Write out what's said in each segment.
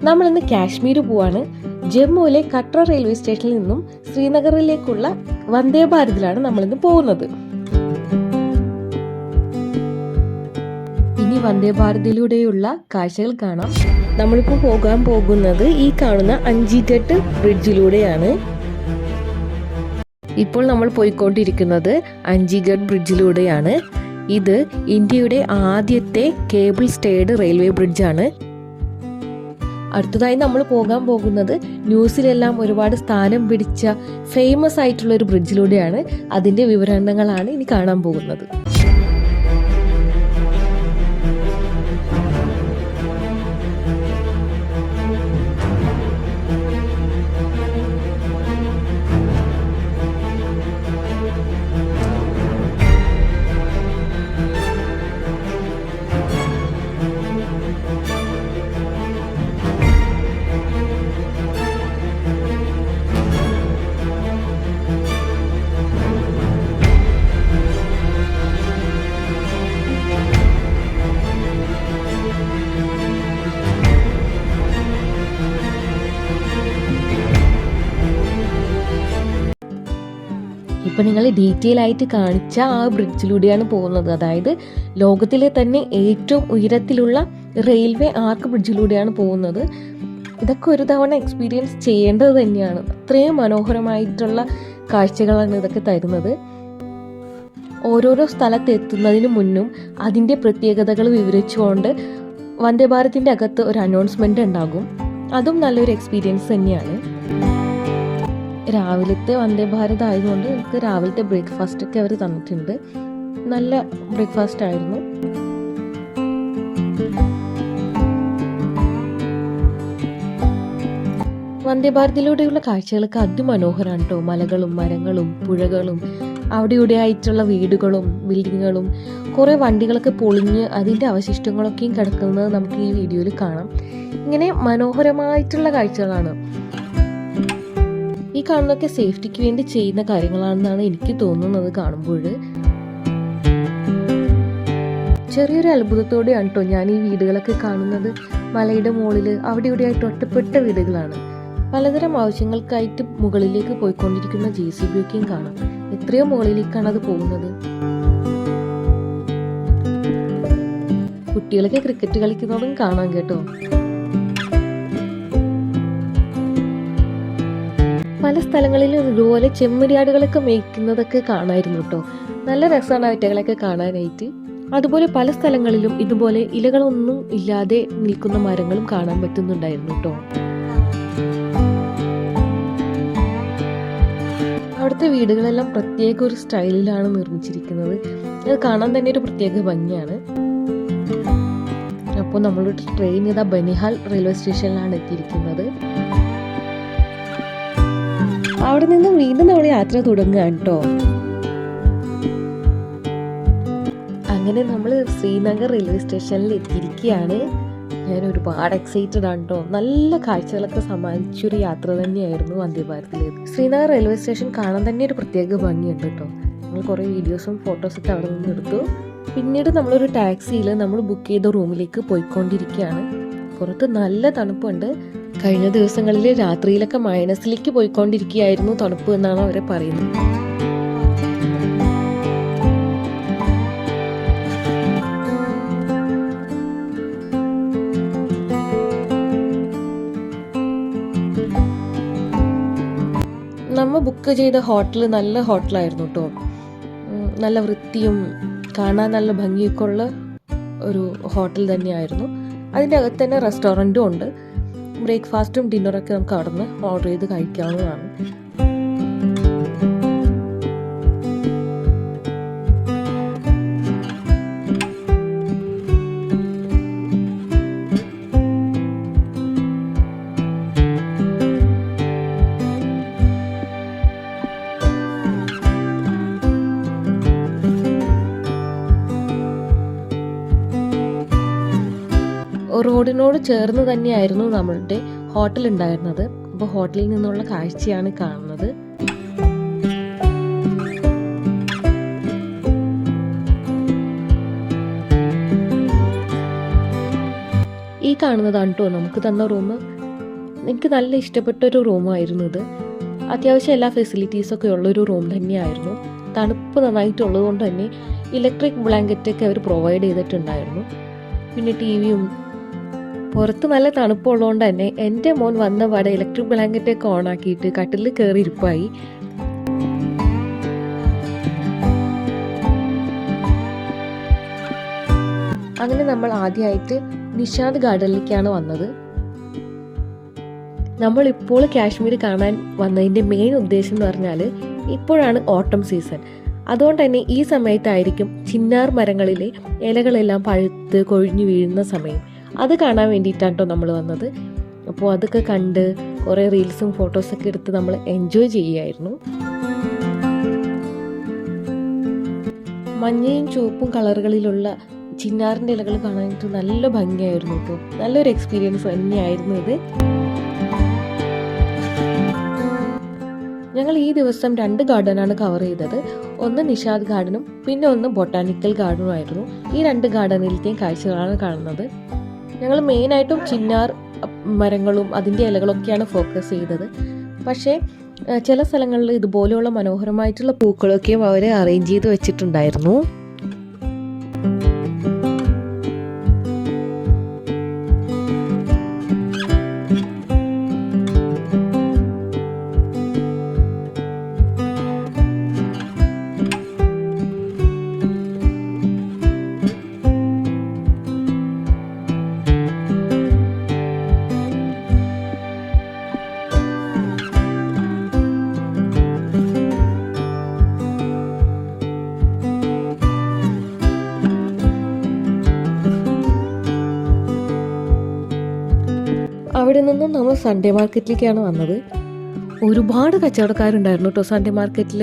നമ്മളിന്ന് കാശ്മീർ പോവാണ്. ജമ്മുവിലെ കട്ര റെയിൽവേ സ്റ്റേഷനിൽ നിന്നും ശ്രീനഗറിലേക്കുള്ള വന്ദേ ഭാരതിലാണ് നമ്മളിന്ന് പോകുന്നത്. ഇനി വന്ദേ ഭാരതിലൂടെയുള്ള കാഴ്ചകൾ കാണാം. നമ്മളിപ്പോൾ പോകാൻ പോകുന്നത് ഈ കാണുന്ന അഞ്ചിഗഡ് ബ്രിഡ്ജിലൂടെയാണ്. ഇപ്പോൾ നമ്മൾ പോയിക്കൊണ്ടിരിക്കുന്നത് അഞ്ചിഗഡ് ബ്രിഡ്ജിലൂടെയാണ്. ഇത് ഇന്ത്യയുടെ ആദ്യത്തെ കേബിൾ സ്റ്റേഡ് റെയിൽവേ ബ്രിഡ്ജാണ്. അടുത്തതായി നമ്മൾ പോകാൻ പോകുന്നത് ന്യൂസിലെല്ലാം ഒരുപാട് സ്ഥാനം പിടിച്ച ഫേമസ് ആയിട്ടുള്ള ഒരു ബ്രിഡ്ജിലൂടെയാണ്. അതിൻ്റെ വിവരണങ്ങളാണ് ഇനി കാണാൻ പോകുന്നത്. ഇപ്പം നിങ്ങൾ ഡീറ്റെയിൽ ആയിട്ട് കാണിച്ച ആ ബ്രിഡ്ജിലൂടെയാണ് പോകുന്നത്. അതായത് ലോകത്തിലെ തന്നെ ഏറ്റവും ഉയരത്തിലുള്ള റെയിൽവേ ആർക്ക് ബ്രിഡ്ജിലൂടെയാണ് പോകുന്നത്. ഇതൊക്കെ ഒരു തവണ എക്സ്പീരിയൻസ് ചെയ്യേണ്ടത് തന്നെയാണ്. അത്രയും മനോഹരമായിട്ടുള്ള കാഴ്ചകളാണ് ഇതൊക്കെ തരുന്നത്. ഓരോരോ സ്ഥലത്ത് എത്തുന്നതിന് മുന്നും അതിൻ്റെ പ്രത്യേകതകൾ വിവരിച്ചുകൊണ്ട് വന്ദേ ഭാരതിൻ്റെ അകത്ത് ഒരു അനൗൺസ്മെൻ്റ് ഉണ്ടാകും. അതും നല്ലൊരു എക്സ്പീരിയൻസ് തന്നെയാണ്. രാവിലത്തെ വന്ദേ ഭാരത് ആയതുകൊണ്ട് നമുക്ക് രാവിലത്തെ ബ്രേക്ക്ഫാസ്റ്റ് ഒക്കെ അവർ തന്നിട്ടുണ്ട്. നല്ല ബ്രേക്ക്ഫാസ്റ്റ് ആയിരുന്നു. വന്ദേ ഭാരതിലൂടെയുള്ള കാഴ്ചകളൊക്കെ അതിമനോഹരമാണ് കേട്ടോ. മലകളും മരങ്ങളും പുഴകളും അവിടെ ഇവിടെ ആയിട്ടുള്ള വീടുകളും ബിൽഡിങ്ങുകളും കുറേ വണ്ടികളൊക്കെ പൊളിഞ്ഞ് അതിൻ്റെ അവശിഷ്ടങ്ങളൊക്കെയും കിടക്കുന്നത് നമുക്ക് ഈ വീഡിയോയിൽ കാണാം. ഇങ്ങനെ മനോഹരമായിട്ടുള്ള കാഴ്ചകളാണ്. ഈ കാണുന്നതൊക്കെ സേഫ്റ്റിക്ക് വേണ്ടി ചെയ്യുന്ന കാര്യങ്ങളാണെന്നാണ് എനിക്ക് തോന്നുന്നത് കാണുമ്പോൾ. ചെറിയൊരു അത്ഭുതത്തോടെയാണ് കേട്ടോ ഞാൻ ഈ വീടുകളൊക്കെ കാണുന്നത്. മലയുടെ മുകളിൽ അവിടെ ഇവിടെ ആയിട്ട് ഒറ്റപ്പെട്ട വീടുകളാണ്. പലതരം ആവശ്യങ്ങൾക്കായിട്ട് മുകളിലേക്ക് പോയിക്കൊണ്ടിരിക്കുന്ന JCB ഒക്കെയും കാണാം. എത്രയോ മുകളിലേക്കാണ് അത് പോകുന്നത്. കുട്ടികളൊക്കെ ക്രിക്കറ്റ് കളിക്കുന്നതും കാണാം കേട്ടോ. പല സ്ഥലങ്ങളിലും ഇതുപോലെ ചെമ്മരിയാടുകളൊക്കെ മേയ്ക്കുന്നതൊക്കെ കാണാമായിരുന്നു കേട്ടോ. നല്ല രസമാണ് അവറ്റകളൊക്കെ കാണാനായിട്ട്. അതുപോലെ പല സ്ഥലങ്ങളിലും ഇതുപോലെ ഇലകളൊന്നും ഇല്ലാതെ നിൽക്കുന്ന മരങ്ങളും കാണാൻ പറ്റുന്നുണ്ടായിരുന്നു കേട്ടോ. അവിടുത്തെ വീടുകളെല്ലാം പ്രത്യേക ഒരു സ്റ്റൈലിലാണ് നിർമ്മിച്ചിരിക്കുന്നത്. അത് കാണാൻ തന്നെ ഒരു പ്രത്യേക ഭംഗിയാണ്. അപ്പോൾ നമ്മളൊരു ട്രെയിൻ ഇതാ ബനിഹാൽ റെയിൽവേ സ്റ്റേഷനിലാണ് എത്തിയിരിക്കുന്നത്. അവിടെ നിന്നും വീണ്ടും നമ്മൾ യാത്ര തുടങ്ങുകയാണ് കേട്ടോ. അങ്ങനെ നമ്മൾ ശ്രീനഗർ റെയിൽവേ സ്റ്റേഷനിൽ എത്തിയിരിക്കുകയാണ്. ഞാൻ ഒരുപാട് എക്സൈറ്റഡ് ആണ് കേട്ടോ. നല്ല കാഴ്ചകളൊക്കെ സമ്മാനിച്ചൊരു യാത്ര തന്നെയായിരുന്നു വന്ദേ ഭാരതിലേത്. ശ്രീനഗർ റെയിൽവേ സ്റ്റേഷൻ കാണാൻ തന്നെ ഒരു പ്രത്യേക ഭംഗിയുണ്ട് കേട്ടോ. നമ്മൾ കുറേ വീഡിയോസും ഫോട്ടോസൊക്കെ അവിടെ നിന്ന് എടുത്തു. പിന്നീട് നമ്മളൊരു ടാക്സിയിൽ നമ്മൾ ബുക്ക് ചെയ്ത റൂമിലേക്ക് പോയിക്കൊണ്ടിരിക്കുകയാണ്. പുറത്ത് നല്ല തണുപ്പുണ്ട്. കഴിഞ്ഞ ദിവസങ്ങളിൽ രാത്രിയിലൊക്കെ മൈനസിലേക്ക് പോയിക്കൊണ്ടിരിക്കുകയായിരുന്നു തണുപ്പ് എന്നാണ് അവരെ പറയുന്നത്. നമ്മൾ ബുക്ക് ചെയ്ത ഹോട്ടൽ നല്ല ഹോട്ടലായിരുന്നു കേട്ടോ. നല്ല വൃത്തിയും കാണാൻ നല്ല ഭംഗിയൊക്കെ ഉള്ള ഒരു ഹോട്ടൽ തന്നെയായിരുന്നു. അതിൻ്റെ അകത്ത് തന്നെ റെസ്റ്റോറൻറ്റും ഉണ്ട്. ബ്രേക്ക്ഫാസ്റ്റും ഡിന്നറൊക്കെ നമുക്ക് അവിടെ നിന്ന് ഓർഡർ ചെയ്ത് കഴിക്കാവുന്നതാണ്. റോഡിനോട് ചേർന്ന് തന്നെയായിരുന്നു നമ്മളുടെ ഹോട്ടൽ ഉണ്ടായിരുന്നത്. അപ്പോൾ ഹോട്ടലിൽ നിന്നുള്ള കാഴ്ചയാണ് കാണുന്നത്. ഈ കാണുന്നതാണ് കേട്ടോ നമുക്ക് തന്ന റൂം. എനിക്ക് നല്ല ഇഷ്ടപ്പെട്ടൊരു റൂമായിരുന്നു ഇത്. അത്യാവശ്യം എല്ലാ ഫെസിലിറ്റീസൊക്കെ ഉള്ളൊരു റൂം തന്നെയായിരുന്നു. തണുപ്പ് നന്നായിട്ടുള്ളത് കൊണ്ട് തന്നെ ഇലക്ട്രിക് ബ്ലാങ്കറ്റൊക്കെ അവർ പ്രൊവൈഡ് ചെയ്തിട്ടുണ്ടായിരുന്നു. പിന്നെ ടി വിയും. പുറത്ത് നല്ല തണുപ്പുള്ളതുകൊണ്ട് തന്നെ എൻ്റെ മോൻ വന്ന പാടെ ഇലക്ട്രിക് ബ്ലാങ്കറ്റൊക്കെ ഓണാക്കിയിട്ട് കട്ടിലിൽ കയറി ഇരിപ്പായി. അങ്ങനെ നമ്മൾ ആദ്യമായിട്ട് നിഷാദ് ഗാർഡനിലേക്കാണ് വന്നത്. നമ്മളിപ്പോൾ കാശ്മീർ കാണാൻ വന്നതിൻ്റെ മെയിൻ ഉദ്ദേശം എന്ന് പറഞ്ഞാൽ ഇപ്പോഴാണ് ഓട്ടം സീസൺ. അതുകൊണ്ട് തന്നെ ഈ സമയത്തായിരിക്കും ചിന്നാർ മരങ്ങളിലെ ഇലകളെല്ലാം പഴുത്ത് കൊഴിഞ്ഞു വീഴുന്ന സമയം. അത് കാണാൻ വേണ്ടിയിട്ടാണ് കേട്ടോ നമ്മൾ വന്നത്. അപ്പോൾ അതൊക്കെ കണ്ട് കുറേ റീൽസും ഫോട്ടോസൊക്കെ എടുത്ത് നമ്മൾ എൻജോയ് ചെയ്യുമായിരുന്നു. മഞ്ഞയും ചുവപ്പും കളറുകളിലുള്ള ചിന്നാറിൻ്റെ ഇലകൾ കാണാനായിട്ട് നല്ല ഭംഗിയായിരുന്നു കേട്ടോ. നല്ലൊരു എക്സ്പീരിയൻസ് തന്നെയായിരുന്നു ഇത്. ഞങ്ങൾ ഈ ദിവസം 2 ഗാർഡനാണ് കവർ ചെയ്തത്. ഒന്ന് നിഷാദ് ഗാർഡനും പിന്നെ ഒന്ന് ബൊട്ടാനിക്കൽ ഗാർഡനും ആയിരുന്നു. ഈ 2 ഗാർഡനിലത്തെയും കാഴ്ചകളാണ് കാണുന്നത്. ഞങ്ങൾ മെയിനായിട്ടും ചിന്നാർ മരങ്ങളും അതിൻ്റെ ഇലകളൊക്കെയാണ് ഫോക്കസ് ചെയ്തത്. പക്ഷേ ചില സ്ഥലങ്ങളിൽ ഇതുപോലെയുള്ള മനോഹരമായിട്ടുള്ള പൂക്കളൊക്കെയും അവർ അറേഞ്ച് ചെയ്ത് വെച്ചിട്ടുണ്ടായിരുന്നു. അവിടെ നിന്നും നമ്മൾ സൺഡേ മാർക്കറ്റിലേക്കാണ് വന്നത്. ഒരുപാട് കച്ചവടക്കാരുണ്ടായിരുന്നു കേട്ടോ സൺഡേ മാർക്കറ്റിൽ.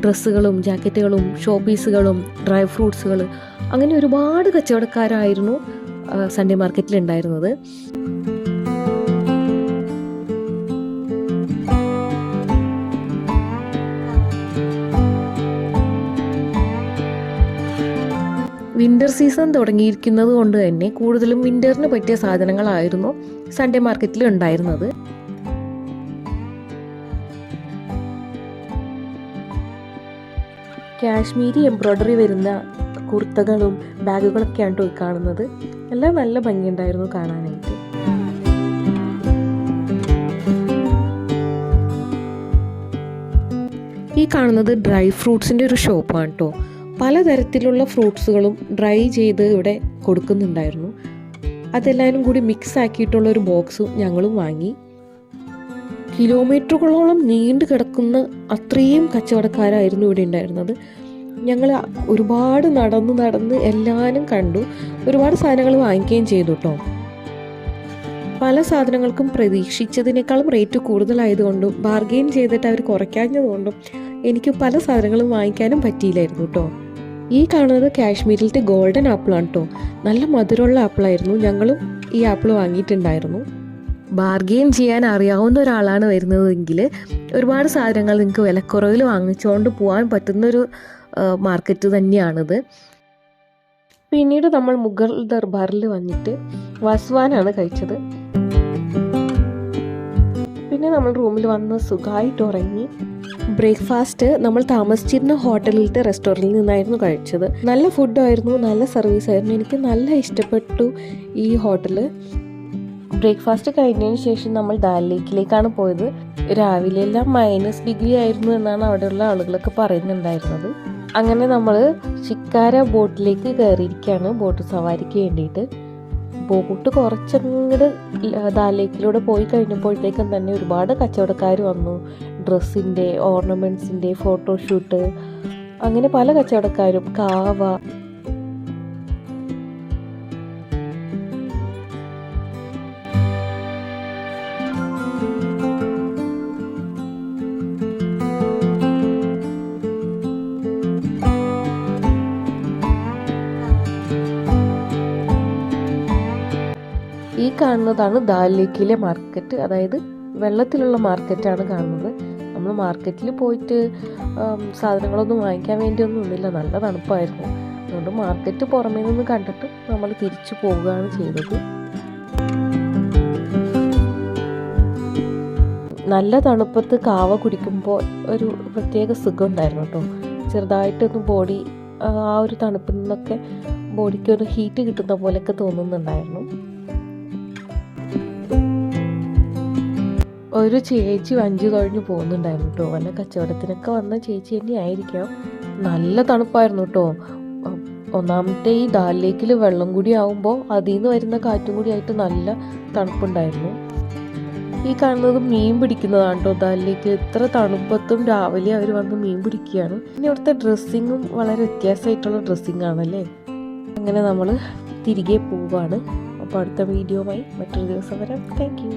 ഡ്രസ്സുകളും ജാക്കറ്റുകളും ഷോ പീസുകളും ഡ്രൈ ഫ്രൂട്ട്സുകൾ, അങ്ങനെ ഒരുപാട് കച്ചവടക്കാരായിരുന്നു സൺഡേ മാർക്കറ്റിൽ ഉണ്ടായിരുന്നത്. വിൻ്റർ സീസൺ തുടങ്ങിയിരിക്കുന്നത് കൊണ്ട് തന്നെ കൂടുതലും വിൻ്ററിന് പറ്റിയ സാധനങ്ങളായിരുന്നു സൺഡേ മാർക്കറ്റിൽ ഉണ്ടായിരുന്നത്. കാശ്മീരി എംബ്രോയ്ഡറി വരുന്ന കുർത്തകളും ബാഗുകളൊക്കെയാണ് കേട്ടോ കാണുന്നത്. എല്ലാം നല്ല ഭംഗിയുണ്ടായിരുന്നു കാണാനായിട്ട്. ഈ കാണുന്നത് ഡ്രൈ ഫ്രൂട്ട്സിൻ്റെ ഒരു ഷോപ്പാണ് കേട്ടോ. പലതരത്തിലുള്ള ഫ്രൂട്ട്സുകളും ഡ്രൈ ചെയ്ത് ഇവിടെ കൊടുക്കുന്നുണ്ടായിരുന്നു. അതെല്ലാവരും കൂടി മിക്സ് ആക്കിയിട്ടുള്ള ഒരു ബോക്സും ഞങ്ങളും വാങ്ങി. കിലോമീറ്ററുകളോളം നീണ്ടു കിടക്കുന്ന അത്രയും കച്ചവടക്കാരായിരുന്നു ഇവിടെ ഉണ്ടായിരുന്നത്. ഞങ്ങൾ ഒരുപാട് നടന്ന് എല്ലാവരും കണ്ടു. ഒരുപാട് സാധനങ്ങൾ വാങ്ങിക്കുകയും ചെയ്തു കേട്ടോ. പല സാധനങ്ങൾക്കും പ്രതീക്ഷിച്ചതിനേക്കാളും റേറ്റ് കൂടുതലായതുകൊണ്ടും ബാർഗെയിൻ ചെയ്തിട്ട് അവർ കുറയ്ക്കാഞ്ഞതുകൊണ്ടും എനിക്ക് പല സാധനങ്ങളും വാങ്ങിക്കാനും പറ്റിയില്ലായിരുന്നു കേട്ടോ. ഈ കാണുന്നത് കാശ്മീരിലത്തെ ഗോൾഡൻ ആപ്പിളാണ് കേട്ടോ. നല്ല മധുരമുള്ള ആപ്പിളായിരുന്നു. ഞങ്ങളും ഈ ആപ്പിൾ വാങ്ങിയിട്ടുണ്ടായിരുന്നു. ബാർഗെയിൻ ചെയ്യാൻ അറിയാവുന്ന ഒരാളാണ് വരുന്നതെങ്കിൽ ഒരുപാട് സാധനങ്ങൾ നിങ്ങൾക്ക് വിലക്കുറവിൽ വാങ്ങിച്ചുകൊണ്ട് പോകാൻ പറ്റുന്നൊരു മാർക്കറ്റ് തന്നെയാണിത്. പിന്നീട് നമ്മൾ മുഗൾ ദർബാറിൽ വന്നിട്ട് വസ്വാനാണ് കഴിച്ചത്. പിന്നെ നമ്മൾ റൂമിൽ വന്ന് സുഖമായിട്ട് ഉറങ്ങി. ബ്രേക്ക്ഫാസ്റ്റ് നമ്മൾ താമസിച്ചിരുന്ന ഹോട്ടലിലത്തെ റെസ്റ്റോറൻറ്റിൽ നിന്നായിരുന്നു കഴിച്ചത്. നല്ല ഫുഡായിരുന്നു, നല്ല സർവീസായിരുന്നു. എനിക്ക് നല്ല ഇഷ്ടപ്പെട്ടു ഈ ഹോട്ടൽ. ബ്രേക്ക്ഫാസ്റ്റ് കഴിഞ്ഞതിന് ശേഷം നമ്മൾ ദാൽ ലേക്കിലേക്കാണ് പോയത്. രാവിലെ എല്ലാം -ഡിഗ്രി ആയിരുന്നു എന്നാണ് അവിടെയുള്ള ആളുകളൊക്കെ പറയുന്നുണ്ടായിരുന്നത്. അങ്ങനെ നമ്മൾ ഷിക്കാര ബോട്ടിലേക്ക് കയറിയിരിക്കുകയാണ് ബോട്ട് സവാരിക്ക് വേണ്ടിയിട്ട്. ബോട്ട് കുറച്ചങ്ങോട്ട് ദാൽ ലേക്കിലൂടെ പോയി കഴിഞ്ഞപ്പോഴത്തേക്കും തന്നെ ഒരുപാട് കച്ചവടക്കാർ വന്നു. ഡ്രസ്സിൻ്റെ, ഓർണമെൻറ്റ്സിൻ്റെ, ഫോട്ടോഷൂട്ട്, അങ്ങനെ പല കച്ചവടക്കാരും. കാവ, ഈ കാണുന്നതാണ് ദാൽ ലേക്കിലെ മാർക്കറ്റ്. അതായത് വെള്ളത്തിലുള്ള മാർക്കറ്റാണ് കാണുന്നത്. നമ്മൾ മാർക്കറ്റിൽ പോയിട്ട് സാധനങ്ങളൊന്നും വാങ്ങിക്കാൻ വേണ്ടിയൊന്നും ഒന്നുമില്ല, നല്ല തണുപ്പായിരുന്നു. അതുകൊണ്ട് മാർക്കറ്റ് പുറമേ നിന്ന് കണ്ടിട്ട് നമ്മൾ തിരിച്ചു പോവുകയാണ് ചെയ്തത്. നല്ല തണുപ്പത്ത് കാവ കുടിക്കുമ്പോൾ ഒരു പ്രത്യേക സുഖം ഉണ്ടായിരുന്നു കേട്ടോ. ചെറുതായിട്ടൊന്ന് ബോഡി ആ ഒരു തണുപ്പിൽ നിന്നൊക്കെ ബോഡിക്ക് ഒരു ഹീറ്റ് കിട്ടുന്ന പോലെയൊക്കെ തോന്നുന്നുണ്ടായിരുന്നു. ഒരു ചേച്ചി വഞ്ചി കഴിഞ്ഞ് പോകുന്നുണ്ടായിരുന്നു കേട്ടോ. വല്ല കച്ചവടത്തിനൊക്കെ വന്ന ചേച്ചി തന്നെ ആയിരിക്കാം. നല്ല തണുപ്പായിരുന്നു കേട്ടോ. ഒന്നാമത്തെ ഈ ദാൽ ലേക്കിൽ വെള്ളം കൂടി ആവുമ്പോൾ അതിൽ നിന്ന് വരുന്ന കാറ്റും കൂടി ആയിട്ട് നല്ല തണുപ്പുണ്ടായിരുന്നു. ഈ കാണുന്നത് മീൻ പിടിക്കുന്നതാണ് കേട്ടോ. ദാൽ ലേക്കിൽ ഇത്ര തണുപ്പത്തും രാവിലെ അവർ വന്ന് മീൻ പിടിക്കുകയാണ്. പിന്നെ ഇവിടുത്തെ ഡ്രസ്സിങ്ങും വളരെ വ്യത്യാസമായിട്ടുള്ള ഡ്രസ്സിങ് ആണല്ലേ. അങ്ങനെ നമ്മൾ തിരികെ പോവുകയാണ്. അപ്പോൾ അടുത്ത വീഡിയോയുമായി മറ്റൊരു ദിവസം വരാം. Thank you.